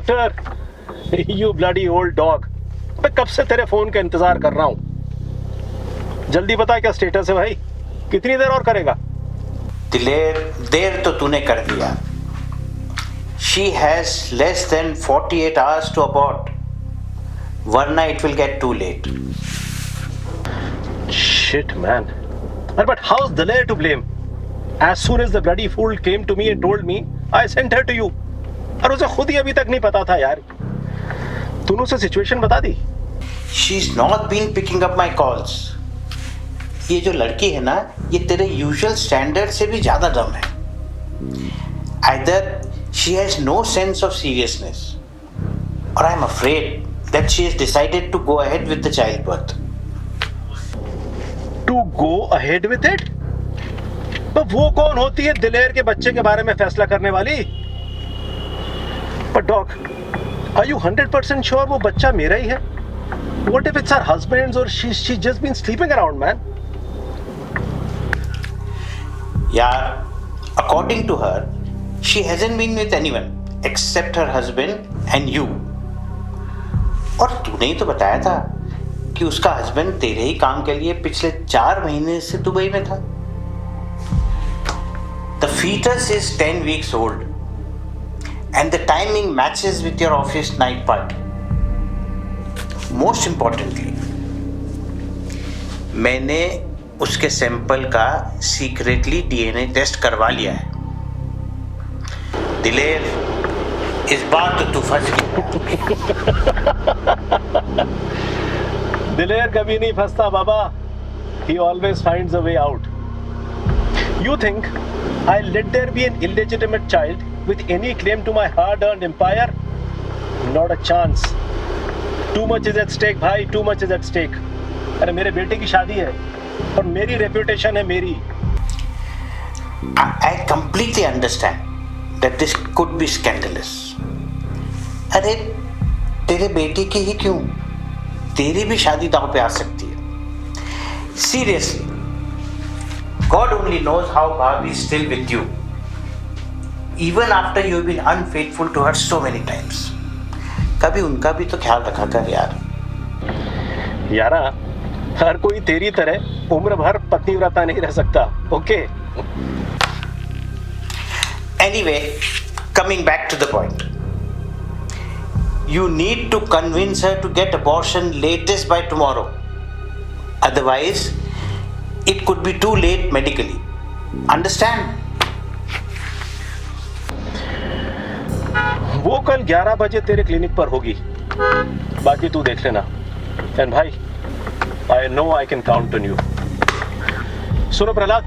Doctor, you bloody old dog, मैं कब से तेरे फोन का इंतजार कर रहा हूं। जल्दी बता क्या स्टेटस है भाई, कितनी देर और करेगा? दिलेर, देर तो तूने कर दिया। She has less than 48 hours to abort, वरना it will get too late. Shit man, but how's Daler to blame? As soon as the bloody fool came to me and told me, I sent her to you. और उसे खुद ही अभी तक नहीं पता था यार। तूने उसे सिचुएशन बता दी? She's not been picking up my calls. ये जो लड़की है ना, ये तेरे usual standard से भी ज़्यादा डम है। Either she has no sense of seriousness, or I'm afraid that she has decided to go ahead with the childbirth. To go ahead with it? तो वो कौन होती है दिलेर के बच्चे के बारे में फैसला करने वाली? But doc, are you 100% sure वो बच्चा मेरा ही है? What if it's her husband's or she's just been sleeping around, man? यार, according to her, she hasn't been with anyone except her husband and you. और तूने ही तो बताया था कि उसका हस्बैंड तेरे ही काम के लिए पिछले 4 महीने से दुबई में था। The fetus is 10 weeks old and the timing matches with your office night party. Most importantly, मैंने उसके सैंपल का सीक्रेटली डीएनए टेस्ट करवा लिया है। दिलेर, इस बार तो तू फंस गया। दिलेर कभी नहीं फंसता बाबा। He always finds a way out. You think I'll let there be an illegitimate child with any claim to my hard-earned empire? Not a chance. Too much is at stake भाई, too much is at stake. अरे मेरे बेटे की शादी है और मेरी reputation है मेरी। I completely understand that this could be scandalous. अरे तेरे बेटे की ही क्यों, तेरी भी शादी दांव पे आ सकती है। Seriously, God only knows how Bhabhi is still with you, even after you've been unfaithful to her so many times. कभी उनका भी तो ख्याल रखा कर यार। यारा, हर कोई तेरी तरह उम्र भर पतिव्रता नहीं रह सकता, okay? Anyway, coming back to the point. You need to convince her to get abortion latest by tomorrow. Otherwise, it could be too late medically. Understand? वो कल 11 बजे तेरे क्लिनिक पर होगी, बाकी तू देख लेना। एंड भाई, I know I can count on you. सुनो प्रहलाद,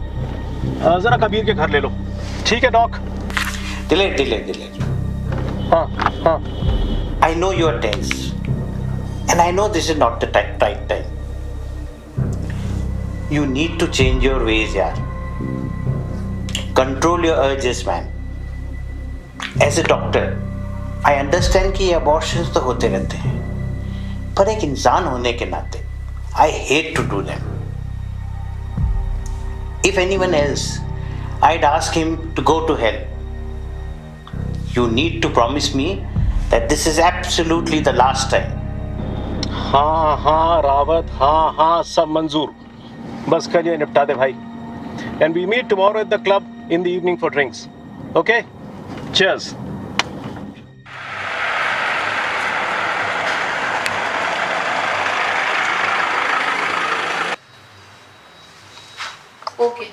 जरा कबीर के घर ले लो, ठीक है डॉक? Delay. हाँ। I know you are tense, and I know this is not the right time. You need to change your ways, yaar. Control your urges, man. As a doctor, I understand कि abortions तो होते रहते हैं, पर एक इंसान होने के नाते, I hate to do them. If anyone else, I'd ask him to go to hell. You need to promise me that this is absolutely the last time. हाँ रावत, हाँ सब मंजूर। बस कल ये निपटा दे भाई। And we meet tomorrow at the club in the evening for drinks. Okay? Cheers. Okay.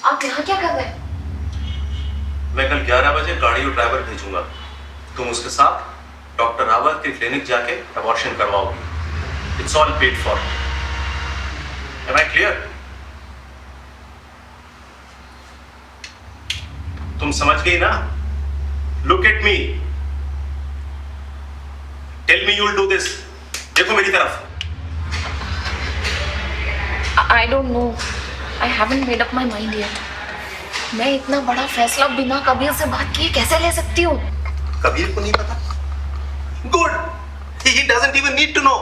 आप यहाँ क्या कर रहे हैं? मैं कल 11 बजे गाड़ी और ड्राइवर भेजूंगा। तुम उसके साथ डॉक्टर रावत के क्लिनिक जाके अबॉर्शन करवाओगी। It's all paid for. Am I clear? तुम समझ गई ना? Look at me, tell me you will do this. देखो मेरी तरफ। I don't know. I haven't made up my mind yet. मैं इतना बड़ा फैसला बिना कबीर से बात किए कैसे ले सकती हूँ? कबीर को नहीं पता? Good, he doesn't even need to know.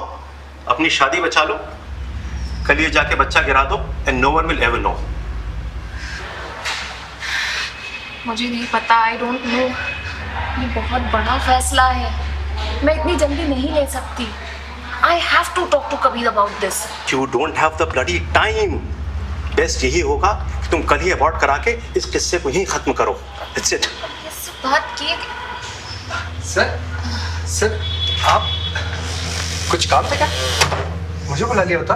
अपनी शादी बचा लो, कल ये जाके बच्चा गिरा दो and no one will ever know. मुझे नहीं पता, I don't know. ये बहुत बड़ा फैसला है, मैं इतनी जल्दी नहीं ले सकती. I have to talk to Kabir about this. You don't have the bloody time. Best यही होगा कि तुम कल ही अबॉर्ट करा के इस किस्से को ही खत्म करो. That's it. इससे बात किए. सर आप कुछ काम था क्या? मुझे बुला लिया होता.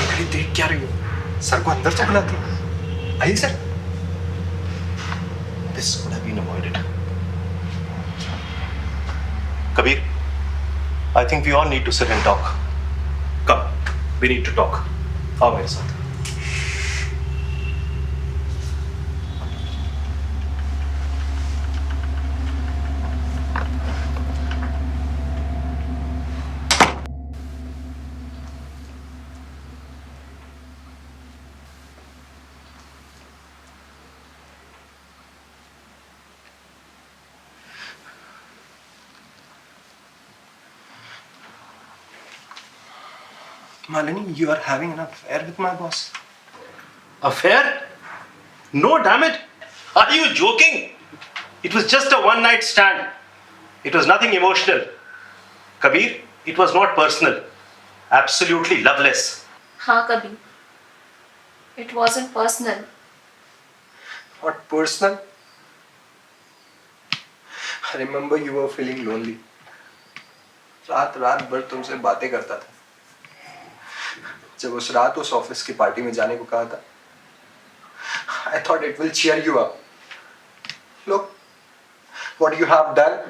इधर ही देख क्या रही हो? सर को अंदर तो बुलाती. आइए sir. This could have been avoided. Kabir, I think we all need to sit and talk. Come, we need to talk. आओ मेरे साथ. Malini, you are having an affair with my boss. Affair? No, damn it. Are you joking? It was just a one-night stand. It was nothing emotional. Kabir, it was not personal. Absolutely loveless. हाँ Kabir. It wasn't personal. Not personal. I remember you were feeling lonely. रात भर तुमसे बातें करता था. जब उस रात उस ऑफिस की पार्टी में जाने को कहा था, I thought it will cheer you up. Look, what you have done.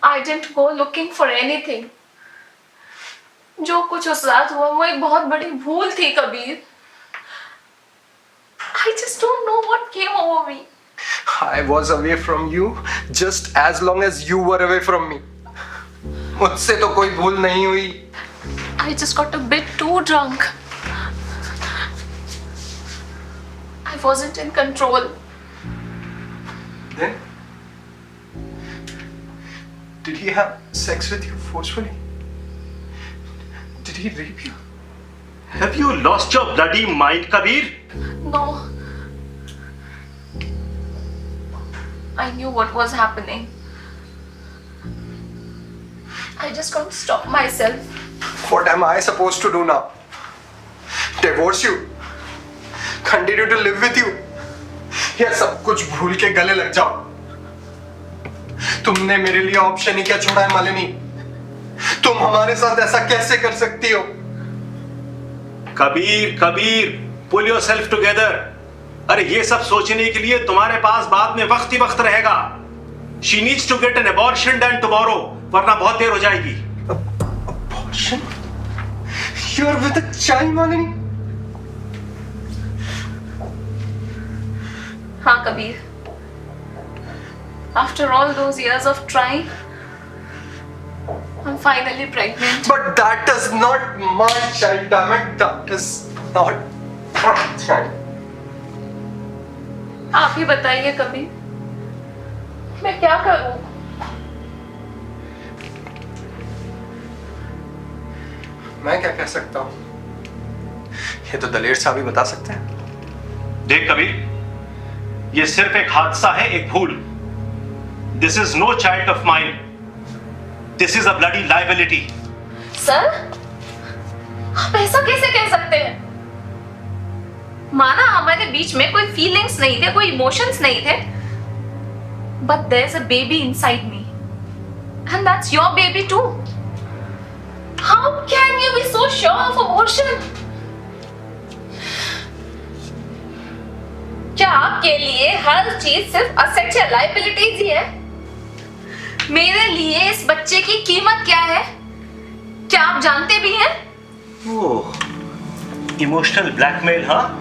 I didn't go looking for anything. जो कुछ उस रात हुआ वो एक बहुत बड़ी भूल थी Kabir. I just don't know what came over me. I was away from you just as long as you were away from me. मुझसे तो कोई भूल नहीं हुई. I just got a bit too drunk. I wasn't in control. Then, did he have sex with you forcefully? Did he rape you? Have you lost your bloody mind, Kabir? No. I knew what was happening. I just couldn't stop myself. What am I supposed to do now? Divorce you? Continue to live with you? या सब कुछ भूल के गले लग जाओ? तुमने मेरे लिए ऑप्शन ही क्या छोड़ा है मालिनी? तुम हमारे साथ ऐसा कैसे कर सकती हो? Kabir, pull yourself together. अरे ये सब सोचने के लिए तुम्हारे पास बाद में वक्त ही वक्त रहेगा. She needs to get an abortion done tomorrow, वरना बहुत देर हो जाएगी. Abortion? You are with a child, Malini? हाँ Kabir. After all those years of trying, I'm finally pregnant. But that is not my child, damn it. That is not my child. आप ही बताइए कबीर, मैं क्या करूं? मैं क्या कह सकता हूँ? ये तो दलेर साहब ही बता सकते हैं. देख कबीर, ये सिर्फ एक हादसा है, एक भूल. This is no child of mine. This is a bloody liability. Sir, आप ऐसा कैसे कह सकते हैं? माना हमारे बीच में कोई फीलिंग्स नहीं थे, कोई इमोशंस नहीं थे, but there's a baby inside me, and that's your baby too. How can you be so sure of abortion? क्या आपके लिए हर चीज सिर्फ असेट्स या लायबिलिटीज ही है? मेरे लिए इस बच्चे की कीमत क्या है? क्या आप जानते भी हैं? ओह, इमोशनल ब्लैकमेल, हाँ?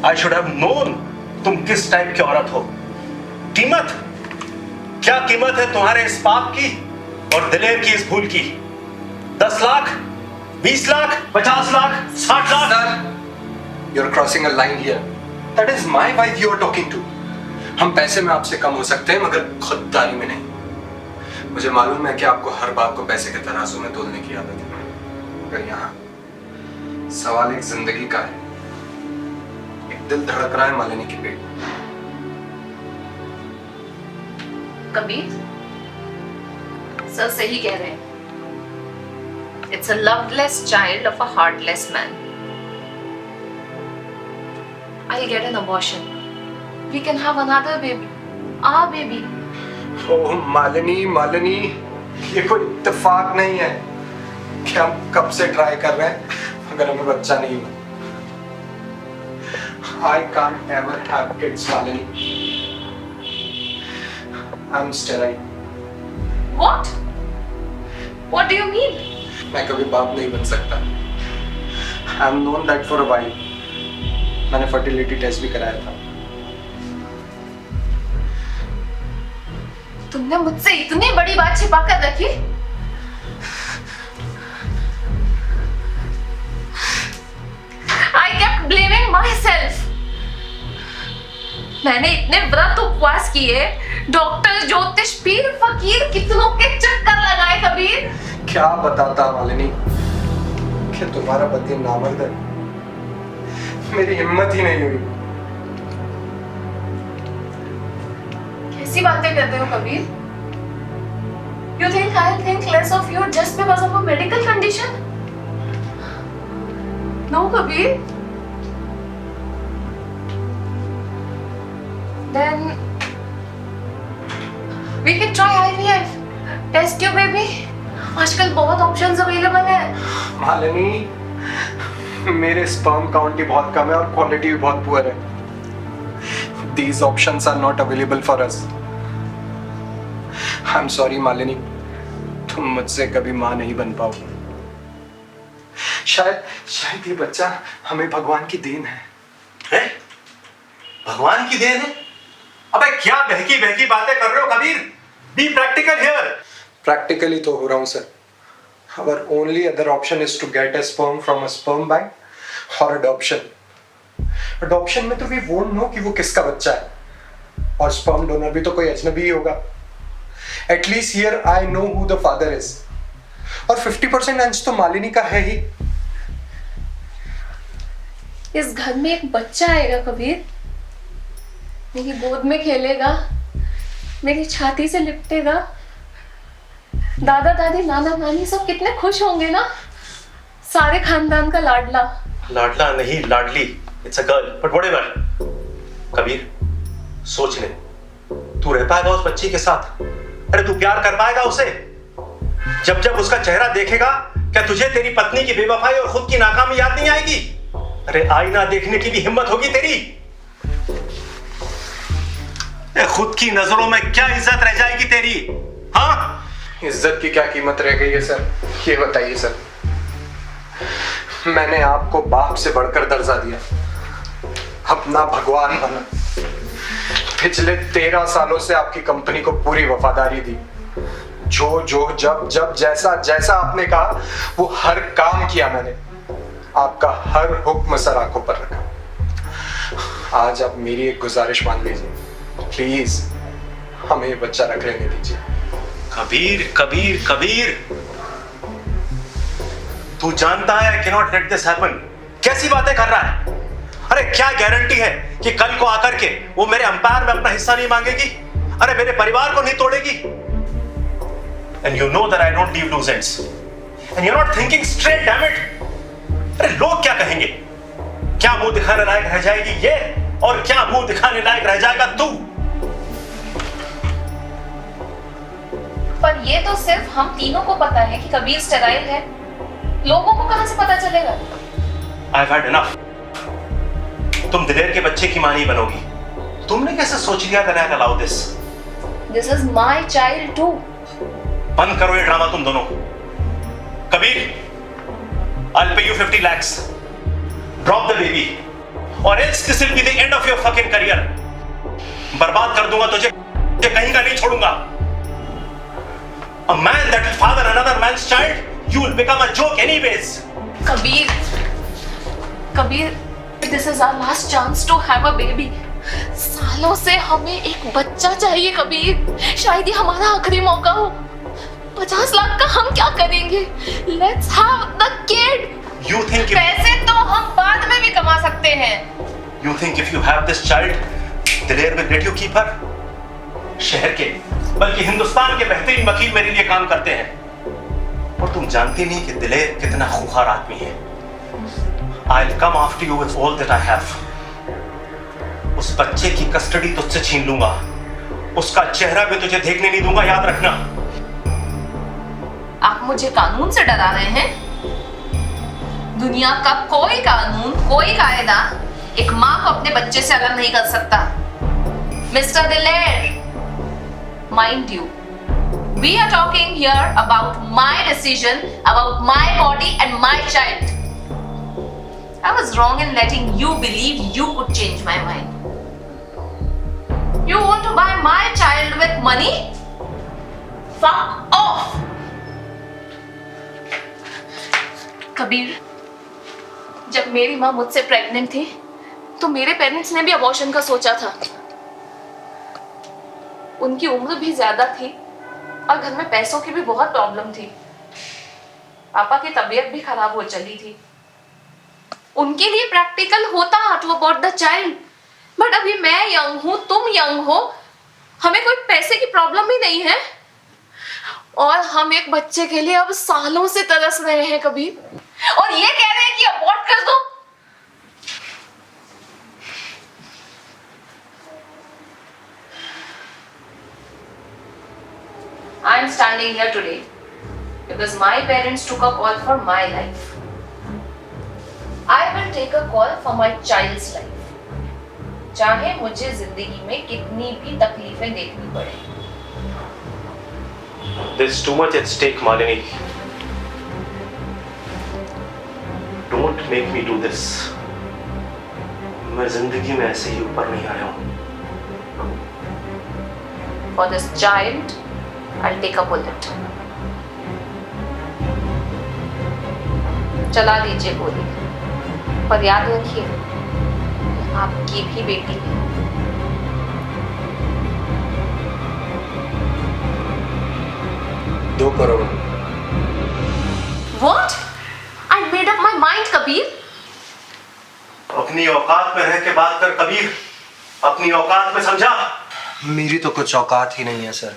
I should have known तुम किस टाइप की औरत हो. कीमत? क्या कीमत है तुम्हारे इस पाप की और दिलेर की इस भूल की? 10 lakh, 20 lakh, 50 lakh, 60 lakh? You're crossing a line here. That is my wife you are talking to. हम पैसे में आपसे कम हो सकते हैं मगर खुददारी में नहीं। मुझे मालूम है कि आपको हर बात को पैसे के तराजू में तोलने की आदत है, मगर यहाँ सवाल एक जिंदगी का है। एक दिल धड़क रहा है मालिनी के पेट में। कबीर, सर सही कह रहे हैं। It's a loveless child of a heartless man. I'll get an abortion. We can have another baby. Our baby. ओह मालिनी, ये कोई इत्तेफाक नहीं है कि हम कब से ट्राई कर रहे हैं मगर हमें बच्चा नहीं हुआ। I can't ever have kids, Malini. I'm sterile. What? What do you mean? मैं कभी बाप नहीं बन सकता। I'm known that for a while. मैंने फर्टिलिटी टेस्ट भी कराया था। तुमने मुझसे इतनी बड़ी बात छिपा कर रखी? I kept blaming myself. मैंने इतने व्रत उपवास किए, डॉक्टर, ज्योतिष, पीर, फकीर, कितनों के चक्कर लगाए कबीर। क्या बताता मालिनी कि तुम्हारा पति नामर्द है। मेरी हिम्मत ही नहीं हुई। कैसी बातें करते हो Kabir? You think I'll think less of you just because of a medical condition? No, Kabir. Then we can try IVF. Test tube baby. आजकल बहुत ऑप्शंस अवेलेबल है। मालिनी, मेरे स्पर्म काउंट ही बहुत कम है और क्वालिटी भी बहुत पुअर है। These options are not available for us. I'm sorry Malini, तुम मुझसे कभी माँ नहीं बन पाओगे। शायद ये बच्चा हमें भगवान की देन है। हैं? भगवान की देन है? अबे क्या बहकी बहकी बातें कर रहे हो Kabir? Be practical here. Practically तो हो रहा हूँ sir. Our only other option is to get a sperm from a sperm bank or adoption. Adoption में तो we won't know कि वो किसका बच्चा है और sperm donor भी तो कोई अजनबी ही होगा। At least here I know who the father is. और 50% अंश तो मालिनी का है ही। इस घर में एक बच्चा आएगा कबीर, मेरी गोद में खेलेगा, मेरी छाती से लिपटेगा। दादा दादी नाना नानी सब कितने खुश होंगे ना। सारे खानदान का लाडला। लाडला नहीं, लाडली। It's a girl, but whatever. Kabir, सोच ले, तू रह पाएगा उस बच्ची के साथ? अरे तू प्यार कर पाएगा उसे? जब जब उसका चेहरा देखेगा, क्या तुझे तेरी पत्नी की बेवफाई और खुद की नाकामी याद नहीं आएगी? अरे आईना देखने की भी हिम्मत होगी तेरी? खुद की नजरों में क्या इज्जत रह जाएगी तेरी? हाँ, इज्जत की क्या कीमत रह गई है सर, ये बताइए सर। मैंने आपको बाप से बढ़कर दर्जा दिया, अपना भगवान बना। पिछले 13 सालों से आपकी कंपनी को पूरी वफादारी दी। जो जब जैसा जैसा आपने कहा वो हर काम किया मैंने। आपका हर हुक्म सर आंखों पर रखा। आज आप मेरी एक गुजारिश मान लीजिए, प्लीज हमें ये बच्चा रख लेने दीजिए। कबीर कबीर कबीर, तू जानता है I can not let this happen. कैसी बातें कर रहा है? अरे क्या गारंटी है कि कल को आकर के वो मेरे अंपायर में अपना हिस्सा नहीं मांगेगी? अरे मेरे परिवार को नहीं तोड़ेगी? And you know that I don't leave loose ends. And you're not thinking straight, damn it. अरे लोग क्या कहेंगे? क्या मुंह दिखाने लायक रह जाएगी ये, और क्या मुंह दिखाने लायक रह जाएगा तू? पर ये तो सिर्फ हम तीनों को पता है कि कबीर स्टेराइल है। लोगों को कहां से पता चलेगा? I've had enough. तुम दिलेर के बच्चे की मां नहीं बनोगी। तुमने कैसे सोच लिया that I'll allow this? This is my child too. बंद करो ये ड्रामा तुम दोनों। Kabir, I'll pay you 50 lakhs. Drop the baby, or else this will be the end of your fucking career. बर्बाद कर दूंगा तुझे, कहीं का नहीं छोड़ूंगा। A man that will father another man's child, you will become a joke anyways. Kabir, Kabir, This is our last chance to have a baby. सालों से हमें एक बच्चा चाहिए कबीर। शायद ये हमारा आखिरी मौका हो। 50 लाख का हम क्या करेंगे? Let's have the kid. You think if, पैसे तो हम बाद में भी कमा सकते हैं। you think if you have this child, दिलेर will let you keep her? शहर के बल्कि हिंदुस्तान के बेहतरीन वकील मेरे लिए काम करते हैं और तुम जानती नहीं कि दिलेर कितना खूंखार आदमी है। I'll come after you with all that I have. उस बच्चे की कस्टडी तुझसे छीन लूंगा, उसका चेहरा भी तुझे देखने नहीं दूंगा, याद रखना। आप मुझे कानून से डरा रहे हैं? दुनिया का कोई कानून, कोई कायदा एक माँ को अपने बच्चे से अलग नहीं कर सकता। मिस्टर दिलेर, mind you, we are talking here about my decision, about my body and my child. I was wrong in letting you believe you could change my mind. You want to buy my child with money? Fuck off! Kabir, जब मेरी माँ मुझसे pregnant थी तो मेरे parents ने भी abortion का सोचा था। उनकी उम्र भी ज्यादा थी और घर में पैसों की भी बहुत प्रॉब्लम थी। पापा की तबीयत भी खराब हो चली थी। उनके लिए प्रैक्टिकल होता to abort the child, but अभी मैं यंग हूं, तुम यंग हो, हमें कोई पैसे की प्रॉब्लम ही नहीं है और हम एक बच्चे के लिए अब सालों से तरस रहे हैं कबीर, और ये कह रहे हैं कि अबॉर्ट कर दो। I am standing here today because my parents took a call for my life. I will take a call for my child's life. चाहे मुझे जिंदगी में कितनी भी तकलीफें देखनी पड़े। There's too much at stake, Malini. Don't make me do this. मैं जिंदगी में ऐसे ही ऊपर नहीं आया हूँ। For this child, I'll take a bullet. चला दीजिए गोली, पर याद रखिए आपकी भी बेटी है। $2 crore. What? I made up my mind, Kabir. अपनी औकात में रह के बात कर कबीर, अपनी औकात में समझा। मेरी तो कुछ औकात ही नहीं है सर।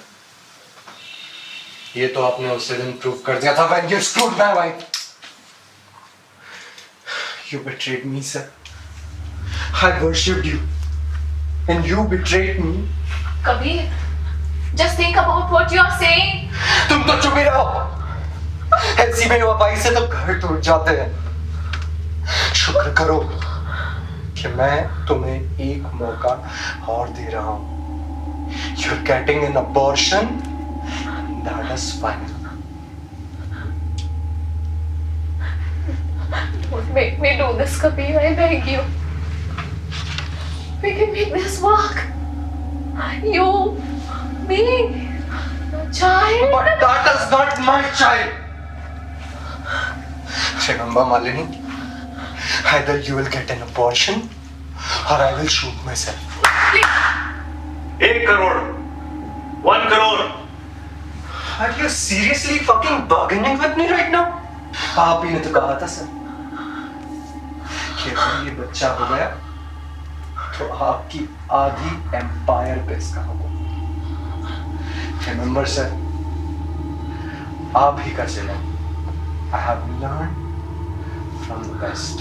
ये तो आपने उस दिन प्रूव कर दिया था when you screwed my wife. You betrayed me, sir. I worshipped you, and you betrayed me. Kabir, just think about what you are saying. तुम तो चुप ही रहो। ऐसी बेवफाई से तो घर टूट जाते हैं। शुक्र करो कि मैं तुम्हें एक मौका और दे रहा हूँ। You're getting an abortion. That is final. Don't make me do this, Kabir. I beg you. We can make this work. You, me, your child. But that is not my child. Remember, Malini, either you will get an abortion or I will shoot myself. $1 crore, 1 crore. Are you seriously fucking bargaining with me right now? आप ही ने तो कहा था sir कि अगर ये बच्चा हो गया तो आपकी आधी एम्पायर पे इसका हुक्म। Remember sir, आप ही का चला। I have learned from the best.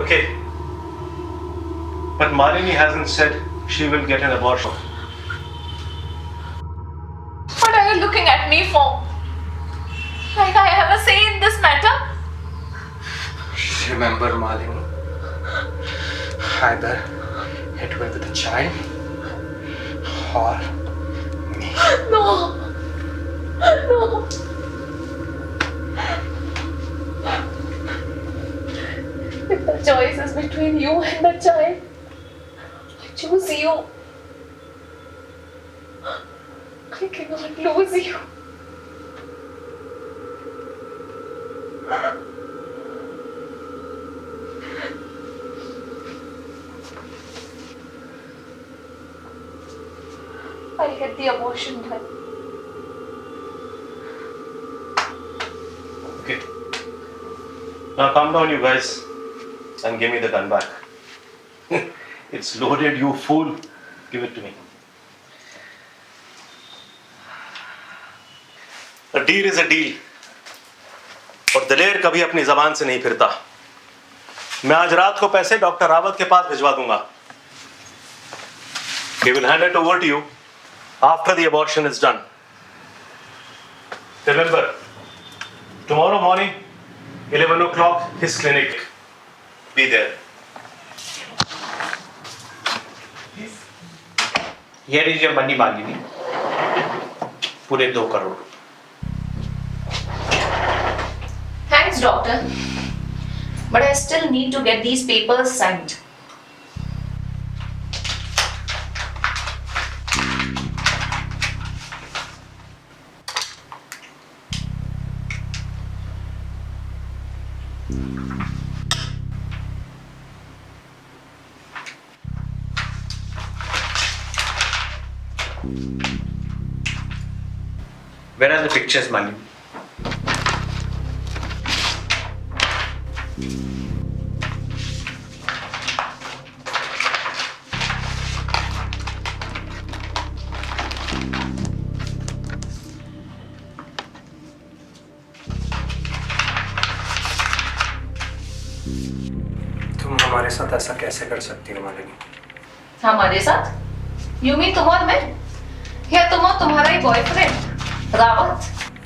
Okay. But Malini hasn't said she will get an abortion. What are you looking at me for? Like I have a say in this matter? Remember, Malini, either it will be the child or me. No. No. If the choice is between you and the child, I choose you. I cannot lose you. I'll get the abortion done. Okay. Now calm down, you guys, and give me the gun back. It's loaded, you fool. Give it to me. A deal is a deal. और दिलेर कभी अपनी जबान से नहीं फिरता. मैं आज रात को पैसे डॉक्टर रावत के पास भिजवा दूंगा. He will hand it over to you after the abortion is done. Remember, tomorrow morning, 11 o'clock, his clinic. Be there. Here is your money, Malini. पूरे 2 crore. Thanks, doctor. But I still need to get these papers signed. Where are the pictures, Malini? तुम हमारे साथ ऐसा कैसे कर सकती हो मालिनी? हमारे साथ? You mean तुम और मैं? या तुम और तुम्हारा ही boyfriend Rawat?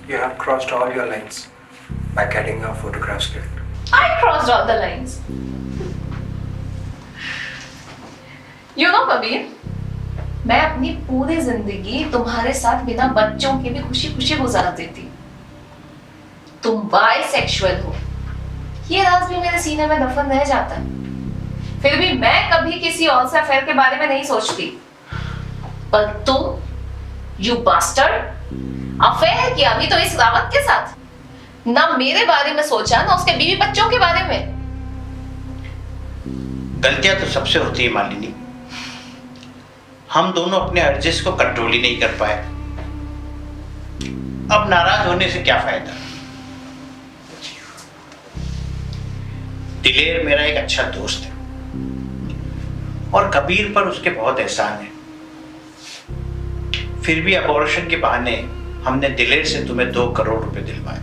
You have crossed all your lines by getting your photographs clicked. I crossed all the lines. You know Kabir, मैं अपनी पूरी जिंदगी तुम्हारे साथ बिना बच्चों के भी खुशी खुशी गुजार देती. तुम बाइसेक्सुअल हो, ये राज भी मेरे सीने में दफन रह जाता है. फिर भी मैं कभी किसी और से अफेयर के बारे में नहीं सोचती. पर तुम, यू बास्टर्ड, अफेयर किया भी तो इस रावत के साथ. ना मेरे बारे में सोचा, ना उसके बीवी बच्चों के बारे में. गलतियां तो सबसे होती है मालिनी. हम दोनों अपने अर्जेस को कंट्रोल ही नहीं कर पाए. अब नाराज होने से क्या फायदा. दिलेर मेरा एक अच्छा दोस्त है और कबीर पर उसके बहुत एहसान है. फिर भी अबॉर्शन के बहाने हमने दिलेर से तुम्हें 2 करोड़ रुपए दिलवाए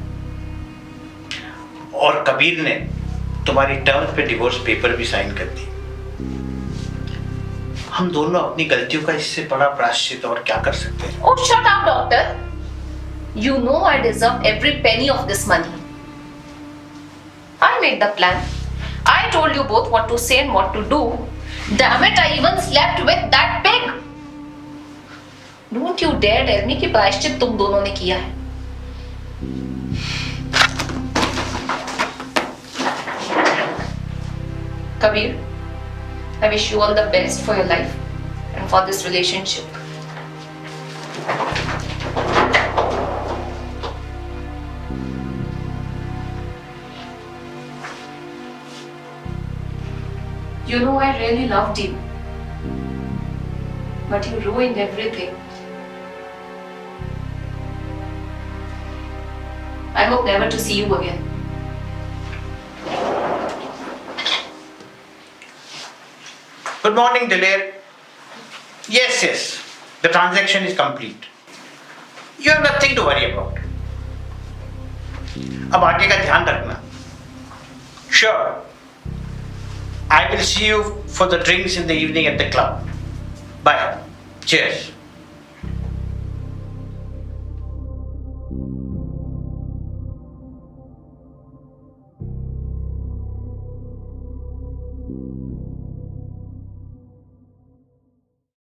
और कबीर ने तुम्हारी टर्म्स पे डिवोर्स पेपर भी साइन कर दी. हम दोनों अपनी गलतियों का इससे बड़ा प्रायश्चित और क्या कर सकते हैं. Oh, shut up, doctor. You know I deserve every penny of this money. I made the plan. I told you both what to say and what to do. Damn it, I even slept with that pig. Don't you dare tell me कि प्रायश्चित तुम दोनों ने किया है. Kabir, I wish you all the best for your life and for this relationship. You know I really loved you, but you ruined everything. I hope never to see you again. Good morning, Dileer. Yes. The transaction is complete. You have nothing to worry about. अब आगे का ध्यान रखना. Sure. I will see you for the drinks in the evening at the club. Bye. Cheers.